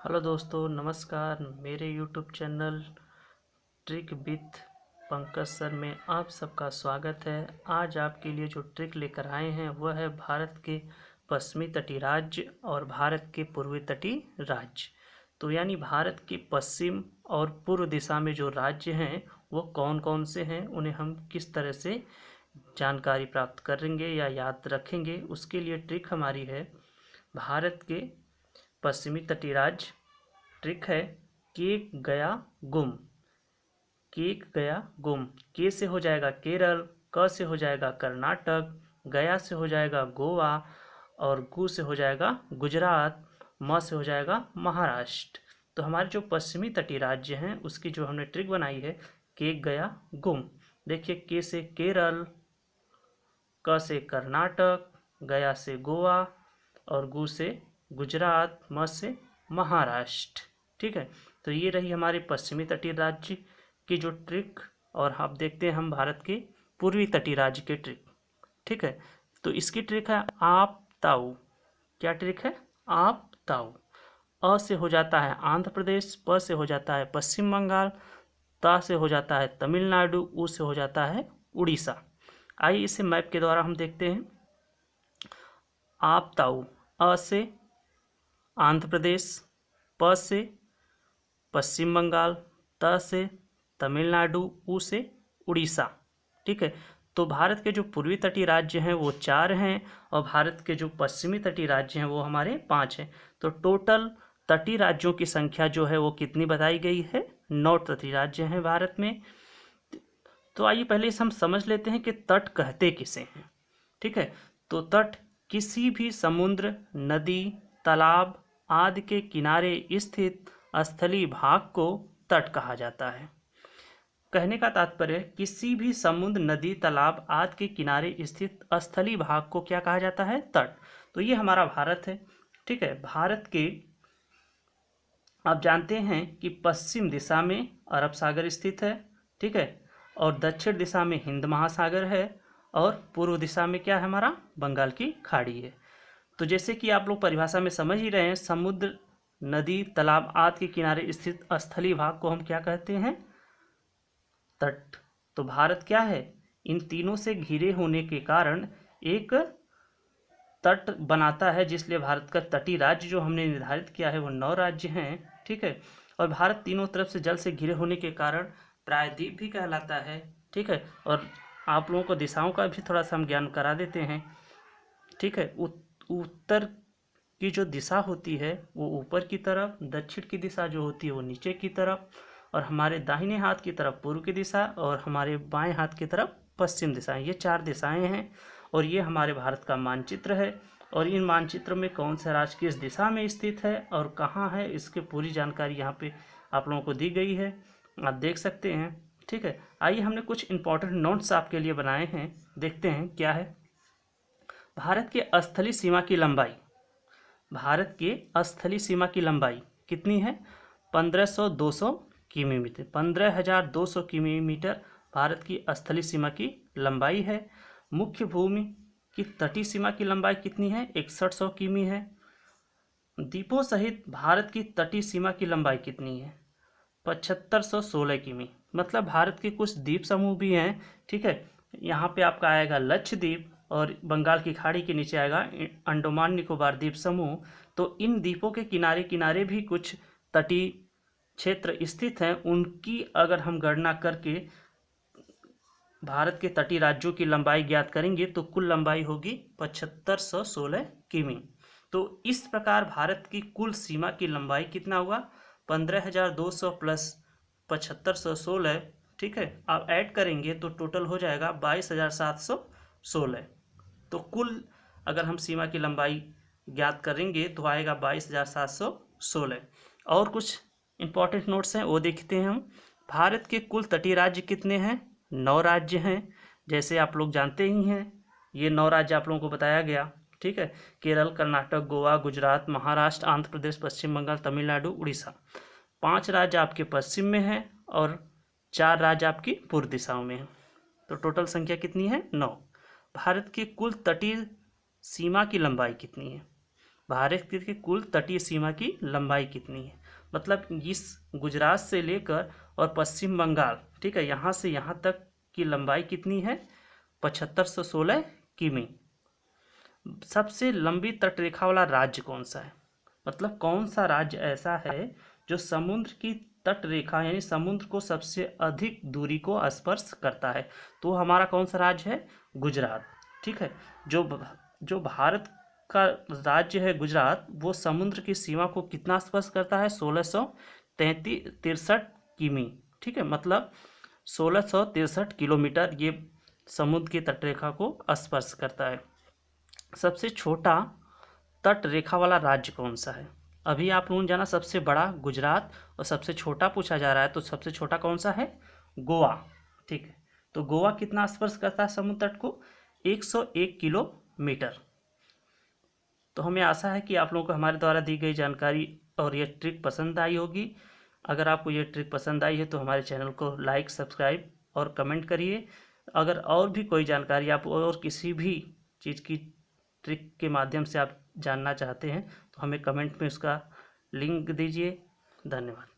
Hello दोस्तों, नमस्कार। मेरे YouTube channel trick with Pankaj sir में आप सबका स्वागत है। आज आपके लिए जो ट्रिक लेकर आए हैं वह है भारत के पश्चिमी तटीय राज्य और भारत के पूर्वी तटीय राज्य। तो यानी भारत के पश्चिम और पूर्व दिशा में जो राज्य हैं वो कौन कौन से हैं, उन्हें हम किस तरह से जानकारी प्राप्त करेंगे या याद रखेंगे, उसके लिए ट्रिक हमारी है भारत के पश्चिमी तटीय राज्य। ट्रिक है केक गया गुम। केक गया गुम। के से हो जाएगा केरल, क से हो जाएगा कर्नाटक, गया से हो जाएगा गोवा और गु से हो जाएगा गुजरात, म से हो जाएगा महाराष्ट्र। तो हमारे जो पश्चिमी तटीय राज्य हैं उसकी जो हमने ट्रिक बनाई है केक गया गुम। देखिए, के से केरल, क से कर्नाटक, गया से गोवा और गु से गुजरात, म से महाराष्ट्र। ठीक है, तो ये रही हमारे पश्चिमी तटीय राज्य की जो ट्रिक। और अब देखते हैं हम भारत के पूर्वी तटीय राज्य के ट्रिक। ठीक है, तो इसकी ट्रिक है आप ताऊ। क्या ट्रिक है? आप ताऊ। अ से हो जाता है आंध्र प्रदेश, प से हो जाता है पश्चिम बंगाल, ता से हो जाता है तमिलनाडु, उ से हो जाता है उड़ीसा। आइए इसे मैप के द्वारा हम देखते हैं। आप ताऊ, अ से आंध्र प्रदेश, प से पश्चिम बंगाल, त से तमिलनाडु, उ से उड़ीसा। ठीक है, तो भारत के जो पूर्वी तटीय राज्य हैं वो 4 हैं और भारत के जो पश्चिमी तटीय राज्य हैं वो हमारे 5 हैं। तो टोटल तटीय राज्यों की संख्या जो है वो कितनी बताई गई है? 9 तटीय राज्य हैं भारत में। तो आइए पहले इसे हम समझ लेते हैं कि तट कहते किसे हैं। ठीक है, तो तट किसी भी समुद्र, नदी, तालाब आदि के किनारे स्थित स्थलीय भाग को तट कहा जाता है। कहने का तात्पर्य किसी भी समुद्र, नदी, तालाब आदि के किनारे स्थित स्थलीय भाग को क्या कहा जाता है? तट। तो ये हमारा भारत है। ठीक है, भारत के आप जानते हैं कि पश्चिम दिशा में अरब सागर स्थित है। ठीक है, और दक्षिण दिशा में हिंद महासागर है और पूर्व दिशा में क्या है? हमारा बंगाल की खाड़ी है। तो जैसे कि आप लोग परिभाषा में समझ ही रहे हैं, समुद्र, नदी, तालाब आदि के किनारे स्थित स्थलीय भाग को हम क्या कहते हैं? तट। तो भारत क्या है? इन तीनों से घिरे होने के कारण एक तट बनाता है, जिसलिए भारत का तटीय राज्य जो हमने निर्धारित किया है वो 9 राज्य हैं। ठीक है, और भारत तीनों तरफ से जल से घिरे होने के कारण प्रायद्वीप भी कहलाता है। ठीक है, और आप लोगों को दिशाओं का भी थोड़ा सा हम ज्ञान करा देते हैं। ठीक है, उत्तर की जो दिशा होती है वो ऊपर की तरफ, दक्षिण की दिशा जो होती है वो नीचे की तरफ, और हमारे दाहिने हाथ की तरफ पूर्व की दिशा और हमारे बाएं हाथ की तरफ पश्चिम दिशाएं। ये 4 दिशाएं हैं और ये हमारे भारत का मानचित्र है। और इन मानचित्र में कौन सा राज्य किस दिशा में स्थित है और कहाँ है, इसकी पूरी जानकारी यहाँ पे आप लोगों को दी गई है, आप देख सकते हैं। ठीक है, आइए हमने कुछ इंपॉर्टेंट नोट्स आपके लिए बनाए हैं, देखते हैं क्या है। भारत के स्थलीय सीमा की लंबाई, भारत के स्थलीय सीमा की लंबाई कितनी है? 1500-200 किलोमीटर। 15,200 किलोमीटर भारत की स्थलीय सीमा की लंबाई है। मुख्य भूमि की तटीय सीमा की लंबाई कितनी है? 6100 किमी है। द्वीपों सहित भारत की तटीय सीमा की लंबाई कितनी है? 7516 किमी। मतलब भारत के कुछ द्वीप समूह भी हैं। ठीक है, यहाँ पे आपका आएगा लक्षद्वीप और बंगाल की खाड़ी के नीचे आएगा अंडमान निकोबार द्वीप समूह। तो इन द्वीपों के किनारे किनारे भी कुछ तटीय क्षेत्र स्थित हैं। उनकी अगर हम गणना करके भारत के तटीय राज्यों की लंबाई ज्ञात करेंगे तो कुल लंबाई होगी 7516 किमी। तो इस प्रकार भारत की कुल सीमा की लंबाई कितना हुआ? 15,200 प्लस 7516। ठीक है, आप ऐड करेंगे तो टोटल हो जाएगा 22,716। तो कुल अगर हम सीमा की लंबाई ज्ञात करेंगे तो आएगा 22,716। और कुछ इंपॉर्टेंट नोट्स हैं वो देखते हैं हम। भारत के कुल तटीय राज्य कितने हैं? 9 राज्य हैं। जैसे आप लोग जानते ही हैं, ये 9 राज्य आप लोगों को बताया गया। ठीक है, केरल, कर्नाटक, गोवा, गुजरात, महाराष्ट्र, आंध्र प्रदेश, पश्चिम बंगाल, तमिलनाडु, उड़ीसा। 5 राज्य आपके पश्चिम में हैं और 4 राज्य आपकी पूर्व दिशाओं में हैं। तो टोटल संख्या कितनी है? 9। भारत की कुल तटीय सीमा की लंबाई कितनी है? भारत की कुल तटीय सीमा की लंबाई कितनी है। मतलब इस गुजरात से लेकर और पश्चिम बंगाल, ठीक है, यहाँ से यहाँ तक की लंबाई कितनी है, 7516 किमी। सबसे लंबी तटरेखा वाला राज्य कौन सा है, मतलब कौन सा राज्य ऐसा है जो समुद्र की तट रेखा यानी समुद्र को सबसे अधिक दूरी को स्पर्श करता है। तो हमारा कौन सा राज्य है, गुजरात। ठीक है, जो भारत का राज्य है गुजरात, वो समुद्र की सीमा को कितना स्पर्श करता है, 1663 किमी। ठीक है, मतलब 1663 किलोमीटर ये समुद्र की तटरेखा को स्पर्श करता है। सबसे छोटा तट रेखा वाला राज्य कौन सा है। अभी आप लोगों ने जाना सबसे बड़ा गुजरात और सबसे छोटा पूछा जा रहा है, तो सबसे छोटा कौन सा है, गोवा। ठीक है, तो गोवा कितना स्पर्श करता है समुद्र तट को, 101 किलोमीटर। तो हमें आशा है कि आप लोगों को हमारे द्वारा दी गई जानकारी और ये ट्रिक पसंद आई होगी। अगर आपको ये ट्रिक पसंद आई है तो हमारे चैनल को लाइक, सब्सक्राइब और कमेंट करिए। अगर और भी कोई जानकारी आप और किसी भी चीज़ की ट्रिक के माध्यम से आप जानना चाहते हैं तो हमें कमेंट में उसका लिंक दीजिए। धन्यवाद।